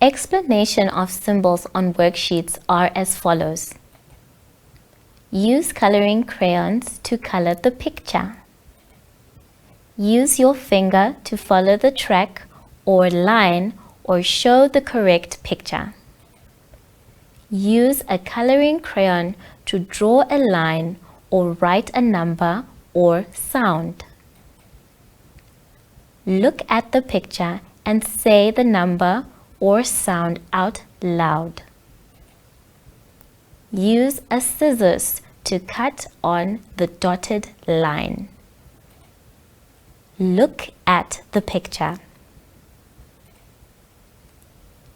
Explanation of symbols on worksheets are as follows. Use coloring crayons to color the picture. Use your finger to follow the track or line or show the correct picture. Use a coloring crayon to draw a line or write a number or sound. Look at the picture and say the number or sound out loud. Use a scissors to cut on the dotted line. Look at the picture.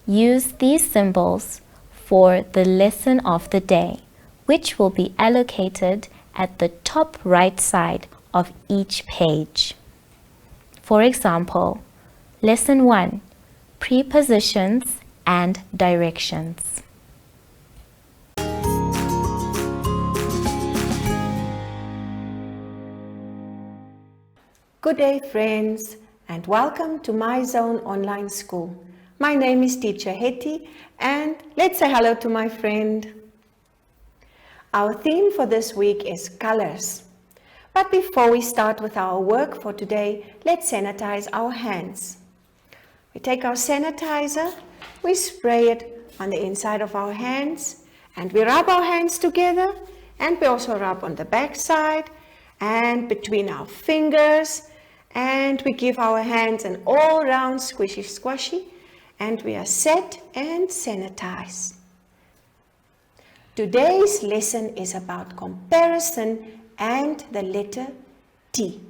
Use these symbols for the lesson of the day, which will be allocated at the top right side of each page. For example, Lesson 1, Prepositions and Directions. Good day, friends, and welcome to MyZone Online School. My name is Teacher Hetty, and let's say hello to my friend. Our theme for this week is colors. But before we start with our work for today, let's sanitize our hands. We take our sanitizer, we spray it on the inside of our hands, and we rub our hands together, and we also rub on the back side and between our fingers, and we give our hands an all-round squishy squashy, and we are set and sanitized. Today's lesson is about comparison and the letter T.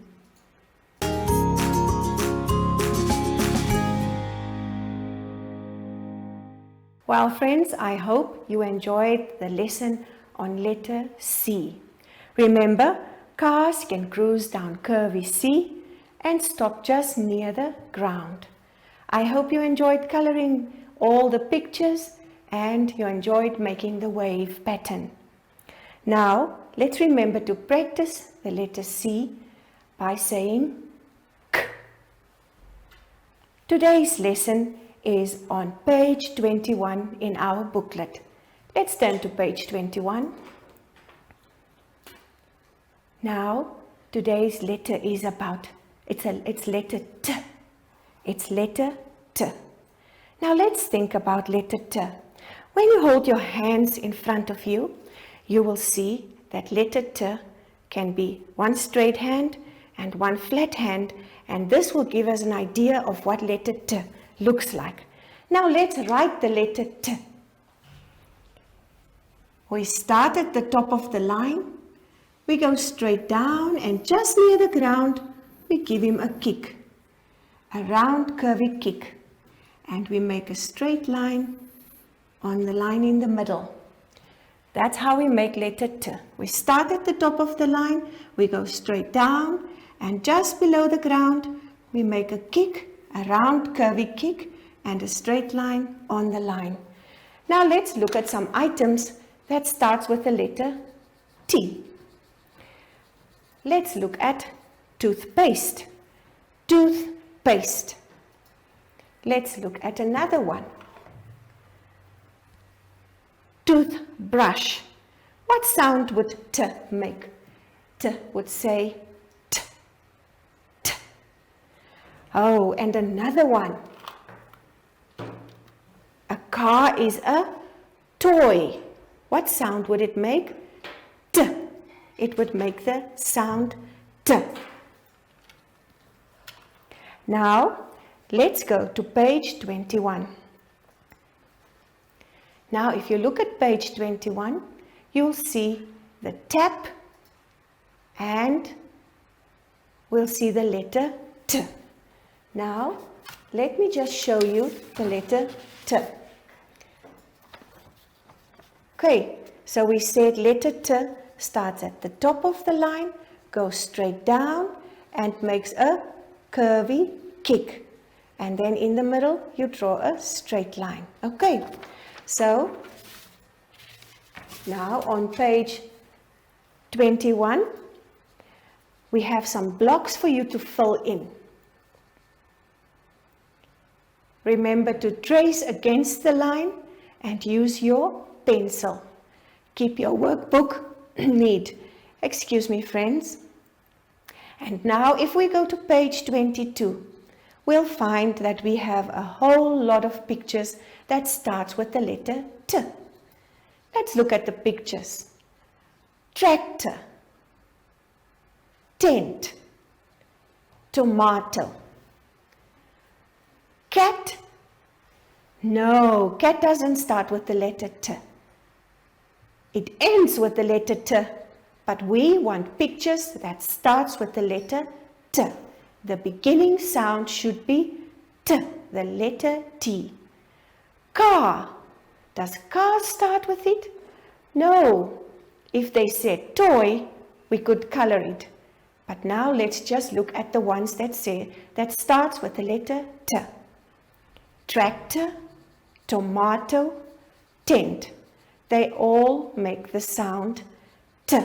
Well, friends, I hope you enjoyed the lesson on letter C. Remember, cars can cruise down curvy C and stop just near the ground. I hope you enjoyed coloring all the pictures and you enjoyed making the wave pattern. Now, let's remember to practice the letter C by saying K. Today's lesson is on page 21 in our booklet. Let's turn to page 21. Now, today's letter is about, it's letter T. It's letter T. Now let's think about letter T. When you hold your hands in front of you, you will see that letter T can be one straight hand and one flat hand, and this will give us an idea of what letter T looks like. Now let's write the letter T. We start at the top of the line, we go straight down, and just near the ground we give him a kick, a round curvy kick, and we make a straight line on the line in the middle. That's how we make letter T. We start at the top of the line, we go straight down, and just below the ground we make a kick, a round curvy kick, and a straight line on the line. Now let's look at some items that starts with the letter T. Let's look at toothpaste. Toothpaste. Let's look at another one. Toothbrush. What sound would T make? T would say T, T. Oh, and another one. A car is a toy. What sound would it make? T. It would make the sound T. Now, let's go to page 21. Now, if you look at page 21, you'll see the tap and we'll see the letter T. Now, let me just show you the letter T. Okay, so we said letter T starts at the top of the line, goes straight down and makes a curvy kick. And then in the middle, you draw a straight line. Okay, so now on page 21, we have some blocks for you to fill in. Remember to trace against the line and use your pencil. Keep your workbook neat. Excuse me, friends. And now if we go to page 22, we'll find that we have a whole lot of pictures that starts with the letter T. Let's look at the pictures. Tractor, tent, tomato. Cat? No, cat doesn't start with the letter T. It ends with the letter T, but we want pictures that starts with the letter T. The beginning sound should be T, the letter T. Car. Does car start with it? No. If they said toy, we could color it. But now let's just look at the ones that starts with the letter T. Tractor, tomato, tent. They all make the sound T.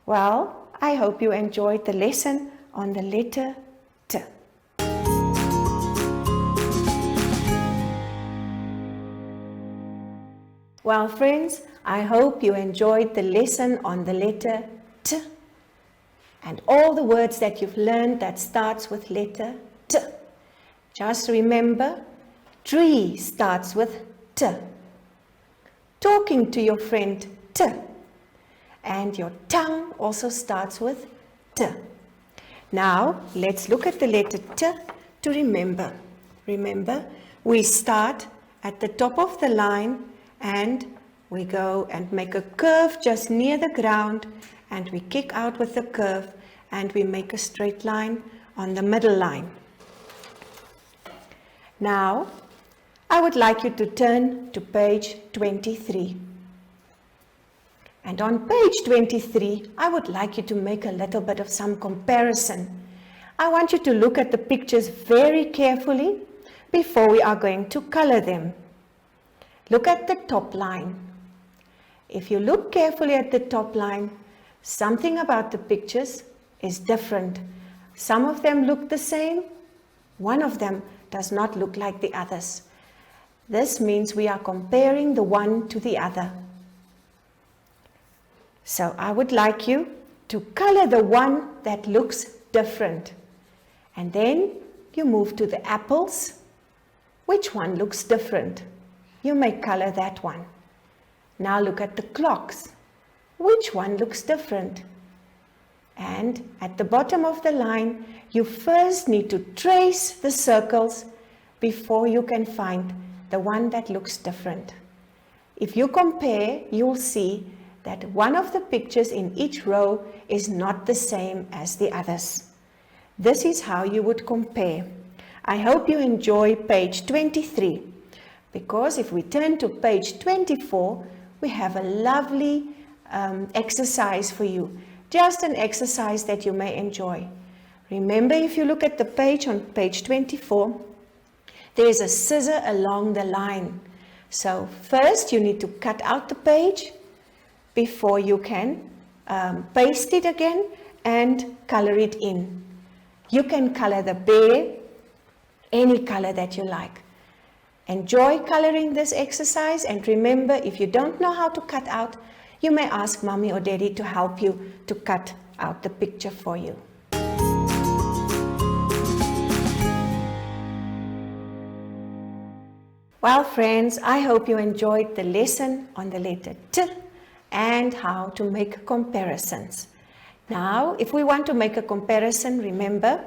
Well, I hope you enjoyed the lesson on the letter T. Well, friends, I hope you enjoyed the lesson on the letter T and all the words that you've learned that starts with letter T. Just remember, tree starts with T. Talking to your friend, T. And your tongue also starts with T. Now, let's look at the letter T to remember. Remember, we start at the top of the line and we go and make a curve just near the ground and we kick out with the curve and we make a straight line on the middle line. Now, I would like you to turn to page 23. And on page 23, I would like you to make a little bit of some comparison. I want you to look at the pictures very carefully before we are going to color them. Look at the top line. If you look carefully at the top line, something about the pictures is different. Some of them look the same. One of them does not look like the others. This means we are comparing the one to the other. So I would like you to color the one that looks different. And then you move to the apples. Which one looks different? You may color that one. Now look at the clocks. Which one looks different? And at the bottom of the line, you first need to trace the circles before you can find the one that looks different. If you compare, you'll see that one of the pictures in each row is not the same as the others. This is how you would compare. I hope you enjoy page 23, because if we turn to page 24, we have a lovely exercise for you. Just an exercise that you may enjoy. Remember, if you look at the page on page 24, there's a scissor along the line. So first you need to cut out the page before you can paste it again and color it in. You can color the bear any color that you like. Enjoy coloring this exercise, and remember, if you don't know how to cut out, you may ask mommy or daddy to help you to cut out the picture for you. Well, friends, I hope you enjoyed the lesson on the letter T and how to make comparisons. Now, if we want to make a comparison, remember,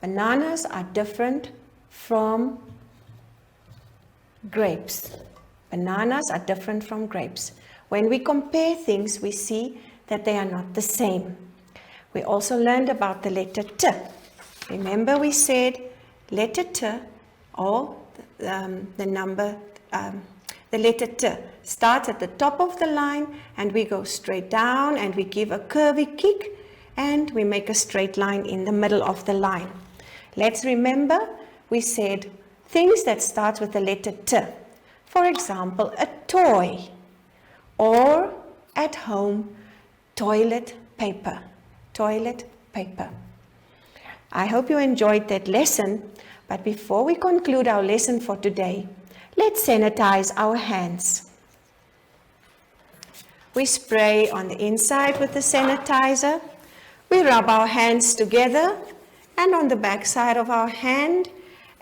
bananas are different from grapes. Bananas are different from grapes. When we compare things, we see that they are not the same. We also learned about the letter T. Remember, we said letter T, or the letter T starts at the top of the line and we go straight down and we give a curvy kick and we make a straight line in the middle of the line. Let's remember, we said things that start with the letter T. For example, a toy, or at home, toilet paper. Toilet paper. I hope you enjoyed that lesson. But before we conclude our lesson for today, let's sanitize our hands. We spray on the inside with the sanitizer. We rub our hands together and on the back side of our hand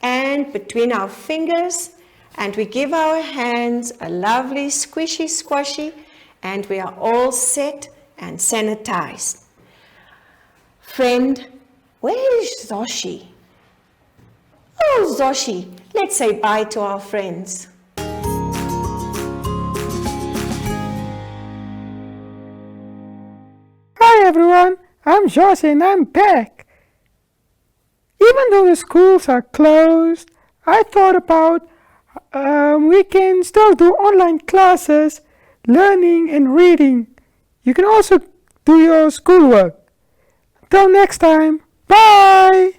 and between our fingers, and we give our hands a lovely squishy squashy, and we are all set and sanitized. Friend, where is Zoshi? Oh, Zoshi, let's say bye to our friends. Hi everyone, I'm Josh and I'm back. Even though the schools are closed, I thought about we can still do online classes, learning and reading. You can also do your schoolwork. Until next time, bye!